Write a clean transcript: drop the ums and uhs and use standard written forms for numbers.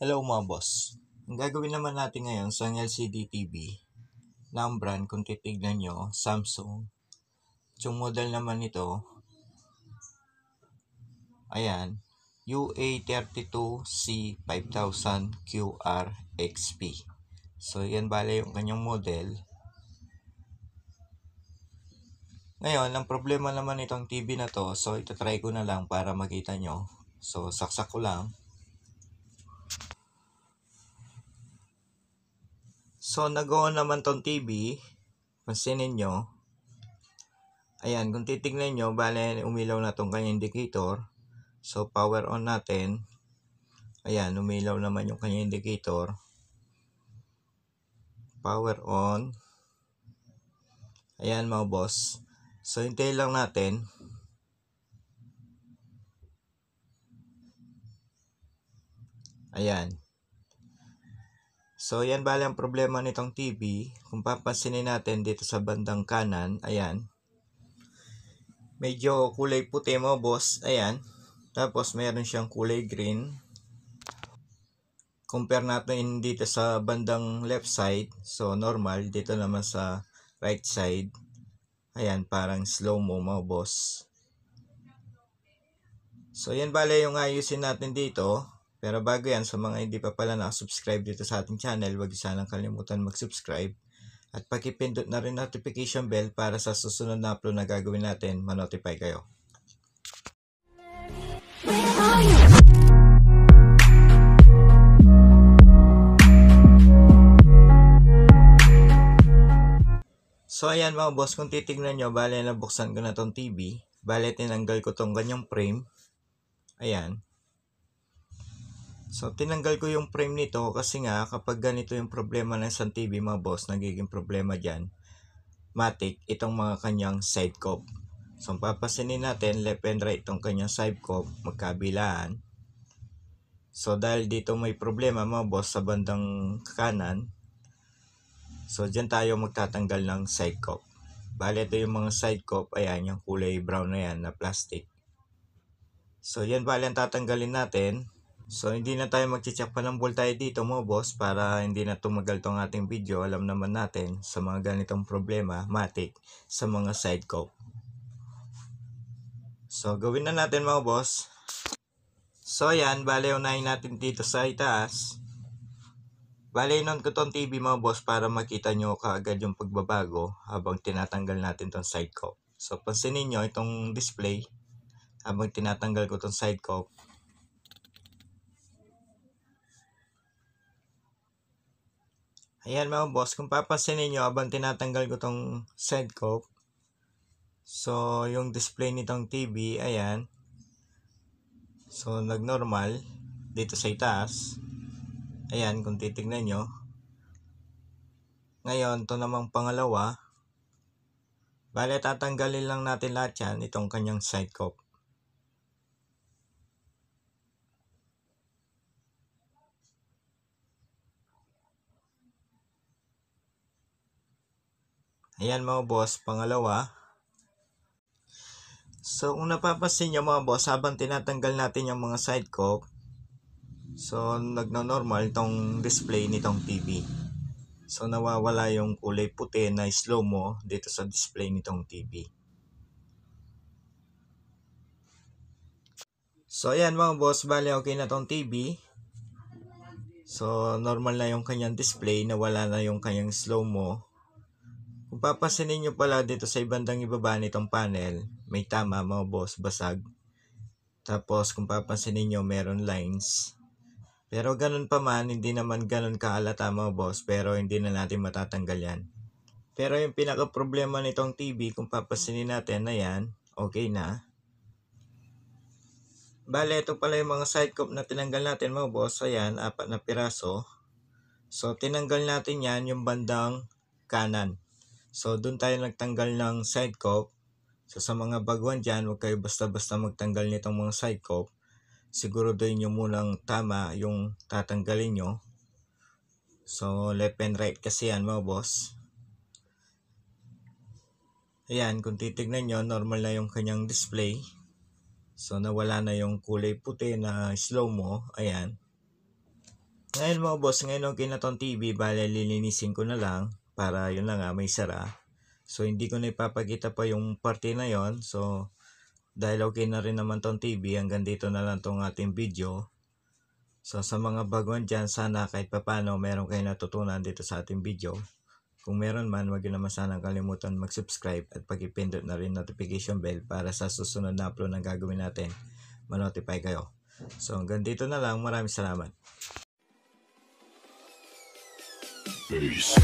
Hello mga boss. Ang gagawin naman natin ngayon sa LCD TV na ang brand, kung titignan nyo, Samsung. Yung model naman nito, ayan, UA32C5000QRXP. So yan bale yung kanyang model. Ngayon, ang problema naman nitong TV na to, so itatry ko na lang para makita nyo. So saksak ko lang. So nag-on naman tong TV, pansinin nyo. Ayan, kung titignan nyo, bale umilaw na tong kanyang indicator. So power on natin. Ayan, umilaw naman yung kanyang indicator. Power on. Ayan mga boss. So hintayin lang natin. Ayan. So yan bale ang problema nitong TV. Kung papansinin natin dito sa bandang kanan, ayan. Medyo kulay puti mga boss. Ayan. Tapos meron siyang kulay green. Compare natin dito sa bandang left side. So normal. Dito naman sa right side. Ayan, parang slow-mo mga boss. So yan bale yung ayusin natin dito. Pero bago yan, sa mga hindi pa pala nakasubscribe dito sa ating channel, huwag sanang kalimutan mag-subscribe. At pakipindot na rin notification bell para sa susunod na upload na gagawin natin, ma-notify kayo. So ayan mga boss, kung titignan nyo, bale nabuksan ko na tong TV. Bale tinanggal ko tong ganyang frame. Ayan. So tinanggal ko yung frame nito kasi nga kapag ganito yung problema ng isang TV mga boss, nagiging problema dyan. Matic itong mga kanyang side cope. So papasinin natin left and right itong kanyang side cope, magkabilaan. So dahil dito may problema mga boss sa bandang kanan, so dyan tayo magtatanggal ng side cope. Bale ito yung mga side cope, ayan yung kulay brown na yan na plastic. So yan bale ang tatanggalin natin. So hindi na tayo magche-check pa ng voltage dito mga boss para hindi na tumagal tong ating video. Alam naman natin sa mga ganitong problema, matic sa mga side cope. So gawin na natin mga boss. So yan, bale unahin natin dito sa itaas. Bale inon ko tong TV mga boss para makita nyo kaagad yung pagbabago habang tinatanggal natin tong side cope. So pansinin nyo itong display habang tinatanggal ko tong side cope. Ayan mga boss, kung papansinin nyo habang tinatanggal ko tong side cope, so yung display nitong TV, ayan. So nag-normal dito sa itaas. Ayan, kung titignan nyo. Ngayon, ito namang pangalawa. Bale, tatanggalin lang natin lahat yan, itong kanyang side cope. Ayan mga boss, pangalawa. So kung napapansin nyo mga boss, habang tinatanggal natin yung mga side cope, so nagno-normal itong display nitong TV. So nawawala yung kulay puti na slow-mo dito sa display nitong TV. So ayan mga boss, bale okay na tong TV. So normal na yung kanyang display, nawala na yung kanyang slow-mo. Kung papansinin nyo pala dito sa ibandang ibaba nitong panel, may tama mga boss, basag. Tapos kung papansinin nyo, meron lines. Pero ganun pa man, hindi naman ganun kaalata mga boss, pero hindi na natin matatanggal yan. Pero yung pinaka problema nitong TV, kung papansinin natin na yan, okay na. Bale, ito pala yung mga side cope na tinanggal natin mga boss. Ayan, 4 na piraso. So tinanggal natin yan yung bandang kanan. So, doon tayo nagtanggal ng side cope. So, sa mga baguhan dyan, huwag kayo basta-basta magtanggal nitong mga side cope. Siguraduhin nyo munang tama yung tatanggalin nyo. So, left and right kasi yan mga boss. Ayan, kung titignan nyo, normal na yung kanyang display. So, nawala na yung kulay puti na slow-mo. Ayan. Ngayon mga boss, ngayon ang kinatong TV, bale lilinisin ko na lang para yun lang may sara. So hindi ko na ipapakita pa yung parte na yon. So dahil okay na rin naman tong TV, hanggang dito na lang tong ating video. So sa mga baguhan dyan, sana kahit papano meron kayo natutunan dito sa ating video. Kung meron man, wag yun naman sanang kalimutan mag-subscribe at pag-ipindot na rin notification bell para sa susunod na upload na gagawin natin, ma-notify kayo. So hanggang dito na lang, maraming salamat. Peace.